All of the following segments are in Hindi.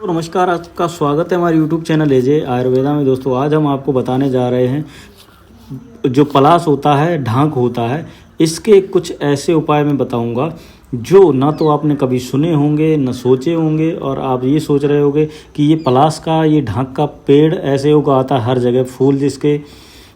तो नमस्कार, आपका स्वागत है हमारे यूट्यूब चैनल एजे आयुर्वेदा में। दोस्तों आज हम आपको बताने जा रहे हैं जो पलास होता है, ढांक होता है, इसके कुछ ऐसे उपाय मैं बताऊंगा जो ना तो आपने कभी सुने होंगे न सोचे होंगे, और आप ये सोच रहे होंगे कि ये पलास का, ये ढांक का पेड़ ऐसे उगाता है हर जगह, फूल जिसके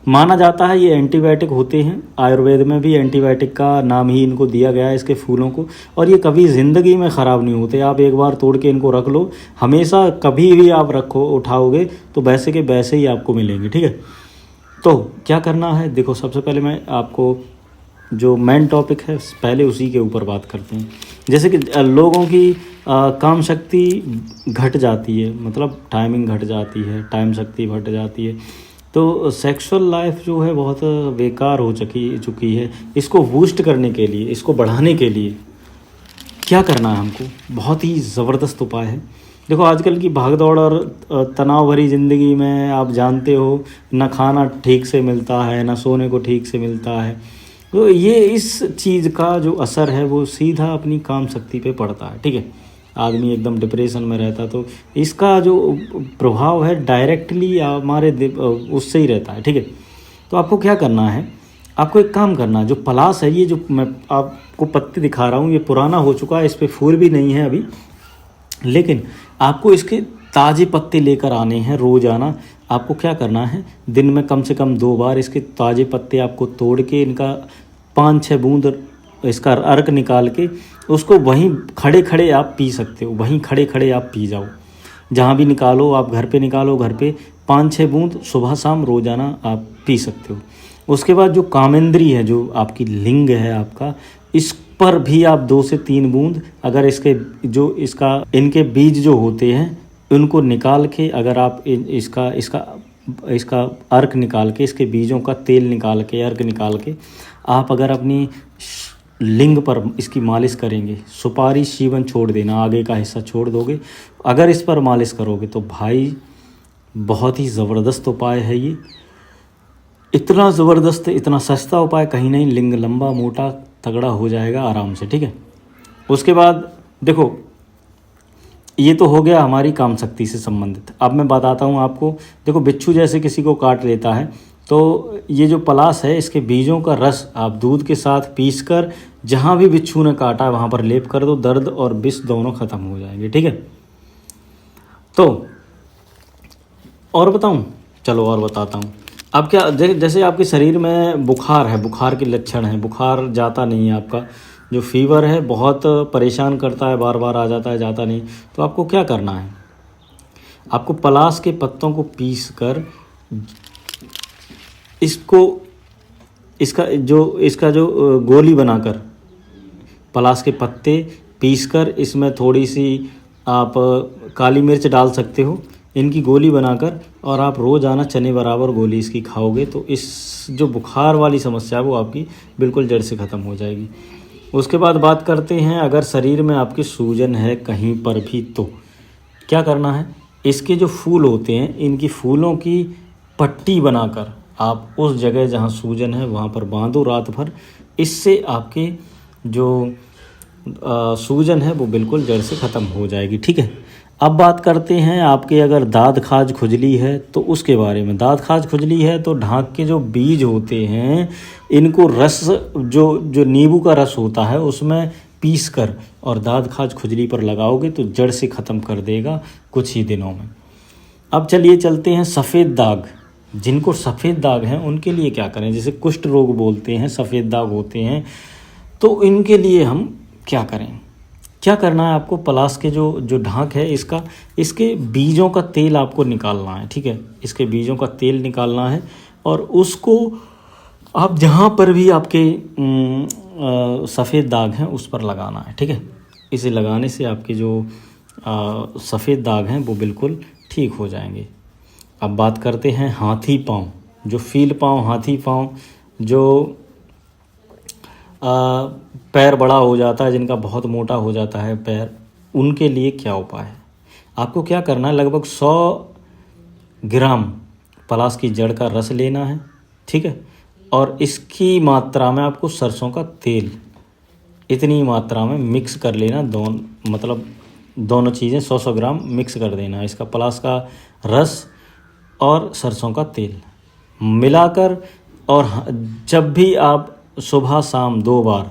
माना जाता है ये एंटीबायोटिक होते हैं। आयुर्वेद में भी एंटीबायोटिक का नाम ही इनको दिया गया है इसके फूलों को, और ये कभी ज़िंदगी में ख़राब नहीं होते। आप एक बार तोड़ के इनको रख लो, हमेशा कभी भी आप रखो उठाओगे तो वैसे के वैसे ही आपको मिलेंगे। ठीक है, तो क्या करना है, देखो सबसे पहले मैं आपको जो मेन टॉपिक है पहले उसी के ऊपर बात करते हैं। जैसे कि लोगों की काम शक्ति घट जाती है, मतलब टाइमिंग घट जाती है, टाइम शक्ति घट जाती है, तो सेक्सुअल लाइफ जो है बहुत बेकार हो चुकी है। इसको बूस्ट करने के लिए, इसको बढ़ाने के लिए क्या करना है हमको, बहुत ही ज़बरदस्त उपाय है। देखो आजकल की भागदौड़ और तनाव भरी ज़िंदगी में आप जानते हो, ना खाना ठीक से मिलता है, ना सोने को ठीक से मिलता है, तो ये इस चीज़ का जो असर है वो सीधा अपनी काम शक्ति पे पड़ता है। ठीक है, आदमी एकदम डिप्रेशन में रहता, तो इसका जो प्रभाव है डायरेक्टली हमारे उससे ही रहता है। ठीक है, तो आपको क्या करना है, आपको एक काम करना है, जो पलास है, ये जो मैं आपको पत्ती दिखा रहा हूँ ये पुराना हो चुका है, इस पर फूल भी नहीं है अभी, लेकिन आपको इसके ताज़े पत्ते लेकर आने हैं रोज़ाना। आपको क्या करना है, दिन में कम से कम 2 बार इसके ताज़े पत्ते आपको तोड़ के इनका 5-6 बूंद इसका अर्क निकाल के उसको वहीं खड़े खड़े आप पी सकते हो, वहीं खड़े खड़े आप पी जाओ। जहाँ भी निकालो आप, घर पे निकालो, घर पे 5-6 बूंद सुबह शाम रोज़ाना आप पी सकते हो। उसके बाद जो कामेंद्री है, जो आपकी लिंग है आपका, इस पर भी आप 2 से 3 बूंद, अगर इसके जो इनके बीज जो होते हैं उनको निकाल के, अगर आप इसका अर्क निकाल के, इसके बीजों का तेल निकाल के, अर्क निकाल के आप अगर अपनी लिंग पर इसकी मालिश करेंगे, सुपारी सीवन छोड़ देना, आगे का हिस्सा छोड़ दोगे, अगर इस पर मालिश करोगे तो भाई बहुत ही ज़बरदस्त उपाय है ये। इतना ज़बरदस्त, इतना सस्ता उपाय कहीं नहीं, लिंग लंबा मोटा तगड़ा हो जाएगा आराम से। ठीक है, उसके बाद देखो ये तो हो गया हमारी काम शक्ति से संबंधित। अब मैं बताता हूँ आपको, देखो बिच्छू जैसे किसी को काट लेता है, तो ये जो पलास है इसके बीजों का रस आप दूध के साथ पीसकर जहाँ भी बिच्छू ने काटा है वहाँ पर लेप कर दो, दर्द और विष दोनों ख़त्म हो जाएंगे। ठीक है, तो और बताऊँ, चलो और बताता हूँ। अब क्या, जैसे आपके शरीर में बुखार है, बुखार के लक्षण हैं, बुखार जाता नहीं है आपका, जो फीवर है बहुत परेशान करता है, बार बार आ जाता है, जाता नहीं, तो आपको क्या करना है, आपको पलास के पत्तों को पीस कर इसका जो गोली बनाकर, पलास के पत्ते पीसकर इसमें थोड़ी सी आप काली मिर्च डाल सकते हो, इनकी गोली बनाकर, और आप रोज़ाना चने बराबर गोली इसकी खाओगे तो इस जो बुखार वाली समस्या है वो आपकी बिल्कुल जड़ से ख़त्म हो जाएगी। उसके बाद बात करते हैं, अगर शरीर में आपकी सूजन है कहीं पर भी तो क्या करना है, इसके जो फूल होते हैं इनकी फूलों की पट्टी बनाकर आप उस जगह जहाँ सूजन है वहाँ पर बांधो रात भर, इससे आपके जो सूजन है वो बिल्कुल जड़ से ख़त्म हो जाएगी। ठीक है, अब बात करते हैं आपके अगर दाद खाज खुजली है तो उसके बारे में। दाद खाज खुजली है तो ढाक के जो बीज होते हैं इनको रस, जो नींबू का रस होता है उसमें पीस कर और दाद खाज खुजली पर लगाओगे तो जड़ से ख़त्म कर देगा कुछ ही दिनों में। अब चलिए चलते हैं सफ़ेद दाग। जिनको सफ़ेद दाग हैं उनके लिए क्या करें, जैसे कुष्ठ रोग बोलते हैं, सफ़ेद दाग होते हैं, तो इनके लिए हम क्या करें, क्या करना है आपको, पलास के जो ढाक है इसके बीजों का तेल आपको निकालना है। ठीक है, इसके बीजों का तेल निकालना है और उसको आप जहाँ पर भी आपके सफ़ेद दाग हैं उस पर लगाना है। ठीक है, इसे लगाने से आपके जो सफ़ेद दाग हैं वो बिल्कुल ठीक हो जाएंगे। अब बात करते हैं हाथी पाँव, जो फील पाँव, हाथी पाँव, जो पैर बड़ा हो जाता है, जिनका बहुत मोटा हो जाता है पैर, उनके लिए क्या उपाय है, आपको क्या करना है, लगभग 100 ग्राम पलास की जड़ का रस लेना है। ठीक है, और इसकी मात्रा में आपको सरसों का तेल इतनी मात्रा में मिक्स कर लेना, दोनों मतलब दोनों चीज़ें 100-100 ग्राम मिक्स कर देना है। इसका पलास का रस और सरसों का तेल मिलाकर, और जब भी आप सुबह शाम 2 बार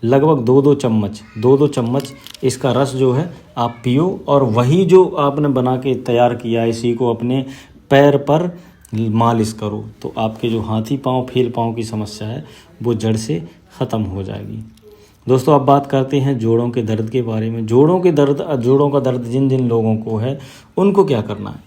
लगभग 2-2 चम्मच इसका रस जो है आप पियो, और वही जो आपने बना के तैयार किया है इसी को अपने पैर पर मालिश करो, तो आपके जो हाथी पाँव फील पाँव की समस्या है वो जड़ से ख़त्म हो जाएगी। दोस्तों अब बात करते हैं जोड़ों के दर्द के बारे में। जोड़ों का दर्द जिन जिन लोगों को है उनको क्या करना है,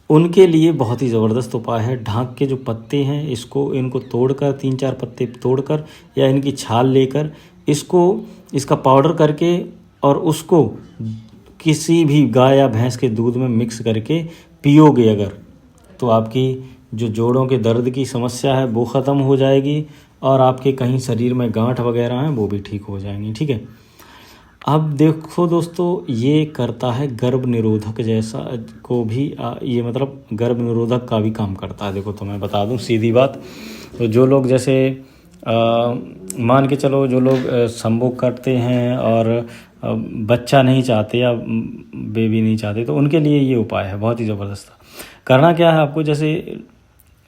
उनके लिए बहुत ही ज़बरदस्त उपाय है। ढाक के जो पत्ते हैं इनको तोड़कर 3-4 पत्ते तोड़कर या इनकी छाल लेकर इसका पाउडर करके और उसको किसी भी गाय या भैंस के दूध में मिक्स करके पियोगे अगर, तो आपकी जो जोड़ों के दर्द की समस्या है वो ख़त्म हो जाएगी, और आपके कहीं शरीर में गांठ वगैरह हैं वो भी ठीक हो जाएंगी। ठीक है। अब देखो दोस्तों, ये करता है गर्भ निरोधक जैसा को भी ये मतलब गर्भ निरोधक का भी काम करता है। देखो तो मैं बता दूं सीधी बात, तो जो लोग जैसे मान के चलो जो लोग संभोग करते हैं और बच्चा नहीं चाहते या बेबी नहीं चाहते, तो उनके लिए ये उपाय है बहुत ही ज़बरदस्त। करना क्या है आपको, जैसे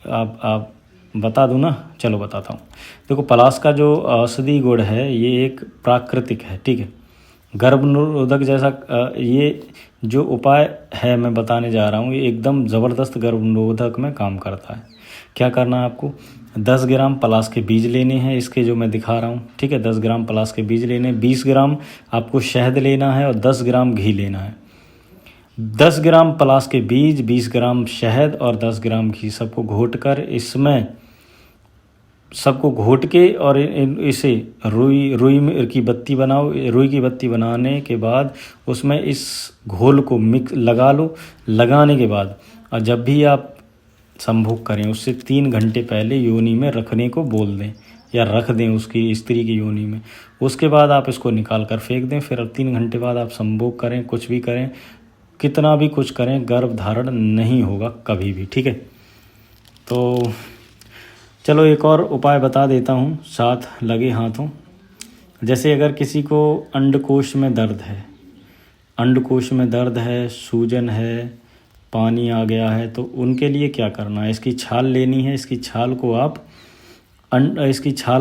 आप बता दूं ना, चलो बताता हूँ। देखो पलास का जो औषधि गुण है ये एक प्राकृतिक है, ठीक है, गर्भ निरोधक जैसा ये जो उपाय है मैं बताने जा रहा हूँ ये एकदम ज़बरदस्त गर्भ निरोधक में काम करता है। क्या करना है आपको, 10 ग्राम पलास के बीज लेने हैं इसके जो मैं दिखा रहा हूँ, ठीक है। 10 ग्राम पलास के बीज लेने, 20 ग्राम आपको शहद लेना है और 10 ग्राम घी लेना है। 10 ग्राम पलास के बीज, 20 ग्राम शहद और 10 ग्राम घी सबको घोटकर सबको घोट के और इसे रुई की बत्ती बनाओ। रुई की बत्ती बनाने के बाद उसमें इस घोल को मिक्स लगा लो। लगाने के बाद और जब भी आप संभोग करें उससे 3 घंटे पहले योनि में रखने को बोल दें या रख दें उसकी स्त्री की योनि में। उसके बाद आप इसको निकाल कर फेंक दें। फिर 3 घंटे बाद आप संभोग करें, कुछ भी करें, कितना भी कुछ करें, गर्भ धारण नहीं होगा कभी भी, ठीक है। तो चलो एक और उपाय बता देता हूँ साथ लगे हाथों। जैसे अगर किसी को अंडकोश में दर्द है, सूजन है, पानी आ गया है, तो उनके लिए क्या करना है, इसकी छाल लेनी है। इसकी छाल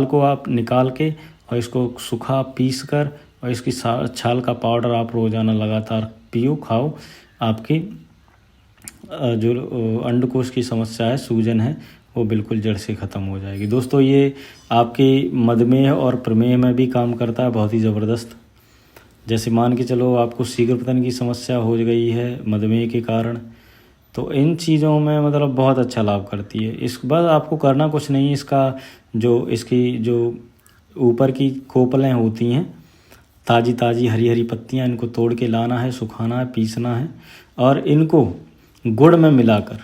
को आप निकाल के और इसको सूखा पीस कर और इसकी छाल का पाउडर आप रोज़ाना लगातार खाओ। आपकी जो अंडकोश की समस्या है, सूजन है, वो बिल्कुल जड़ से ख़त्म हो जाएगी। दोस्तों ये आपके मधुमेह और प्रमेह में भी काम करता है बहुत ही ज़बरदस्त। जैसे मान के चलो आपको शीघ्रपतन की समस्या हो गई है मधुमेह के कारण, तो इन चीज़ों में मतलब बहुत अच्छा लाभ करती है। इस बस आपको करना कुछ नहीं, इसकी जो ऊपर की खोपलें होती हैं, ताज़ी हरी हरी पत्तियां, इनको तोड़ के लाना है, सुखाना है, पीसना है और इनको गुड़ में मिलाकर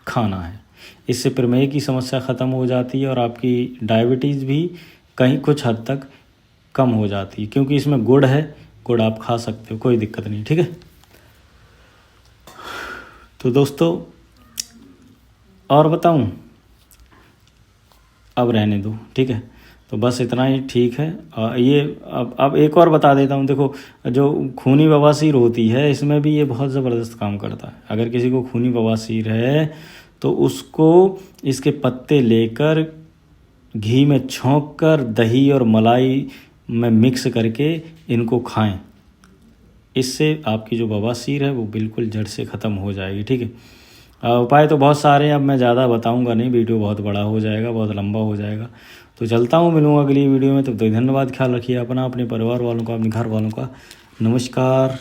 खाना है। इससे प्रमेह की समस्या ख़त्म हो जाती है और आपकी डायबिटीज़ भी कहीं कुछ हद तक कम हो जाती है, क्योंकि इसमें गुड़ है। गुड़ आप खा सकते हो, कोई दिक्कत नहीं, ठीक है। तो दोस्तों और बताऊं, अब रहने दो, ठीक है। तो बस इतना ही ठीक है। ये अब एक और बता देता हूँ। देखो जो खूनी बवासीर होती है इसमें भी ये बहुत ज़बरदस्त काम करता है। अगर किसी को खूनी बवासीर है तो उसको इसके पत्ते लेकर घी में छौंक कर दही और मलाई में मिक्स करके इनको खाएं। इससे आपकी जो बवासीर है वो बिल्कुल जड़ से ख़त्म हो जाएगी, ठीक है। उपाय तो बहुत सारे हैं, अब मैं ज़्यादा बताऊंगा नहीं, वीडियो बहुत बड़ा हो जाएगा, बहुत लंबा हो जाएगा। तो चलता हूँ, मिलूँगा अगली वीडियो में। तब तक धन्यवाद, ख्याल रखिए अपना, अपने परिवार वालों का, अपने घर वालों का। नमस्कार।